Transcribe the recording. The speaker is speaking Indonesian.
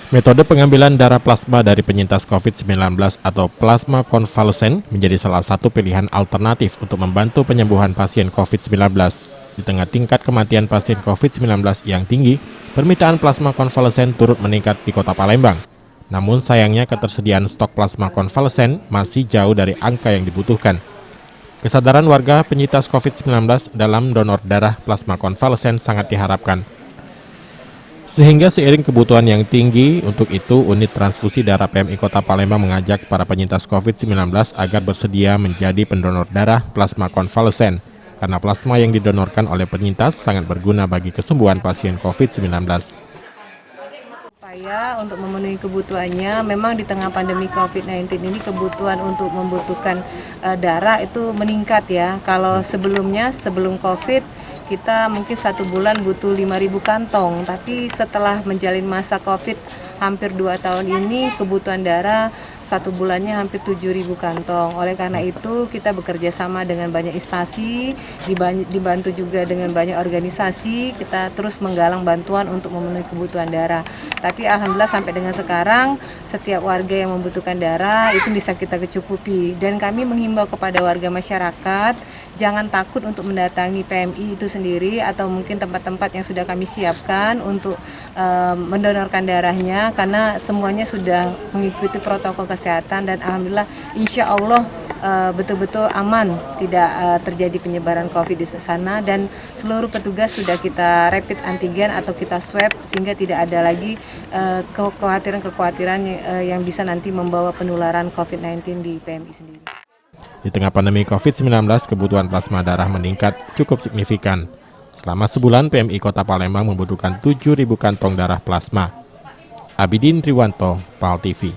Metode pengambilan darah plasma dari penyintas COVID-19 atau plasma konvalesen menjadi salah satu pilihan alternatif untuk membantu penyembuhan pasien COVID-19. Di tengah tingkat kematian pasien COVID-19 yang tinggi, permintaan plasma konvalesen turut meningkat di Kota Palembang. Namun sayangnya ketersediaan stok plasma konvalesen masih jauh dari angka yang dibutuhkan. Kesadaran warga penyintas COVID-19 dalam donor darah plasma konvalesen sangat diharapkan. Sehingga seiring kebutuhan yang tinggi, untuk itu unit transfusi darah PMI Kota Palembang mengajak para penyintas COVID-19 agar bersedia menjadi pendonor darah plasma konvalesen, karena plasma yang didonorkan oleh penyintas sangat berguna bagi kesembuhan pasien COVID-19. Upaya untuk memenuhi kebutuhannya, memang di tengah pandemi COVID-19 ini kebutuhan untuk membutuhkan darah itu meningkat ya. Kalau sebelumnya, sebelum COVID, kita mungkin 1 bulan butuh 5.000 kantong, tapi setelah menjalin masa COVID hampir 2 tahun ini, kebutuhan darah 1 bulannya hampir 7.000 kantong. Oleh karena itu kita bekerja sama dengan banyak instansi, dibantu juga dengan banyak organisasi, kita terus menggalang bantuan untuk memenuhi kebutuhan darah. Tapi alhamdulillah sampai dengan sekarang setiap warga yang membutuhkan darah itu bisa kita kecukupi, dan kami menghimbau kepada warga masyarakat jangan takut untuk mendatangi PMI itu sendiri atau mungkin tempat-tempat yang sudah kami siapkan untuk mendonorkan darahnya, karena semuanya sudah mengikuti protokol kesehatan dan alhamdulillah insya Allah betul-betul aman, tidak terjadi penyebaran COVID di sana, dan seluruh petugas sudah kita rapid antigen atau kita swab sehingga tidak ada lagi kekhawatiran-kekhawatiran yang bisa nanti membawa penularan COVID-19 di PMI sendiri. Di tengah pandemi COVID-19, kebutuhan plasma darah meningkat cukup signifikan. Selama sebulan, PMI Kota Palembang membutuhkan 7.000 kantong darah plasma. Abidin Triwanto, PAL TV.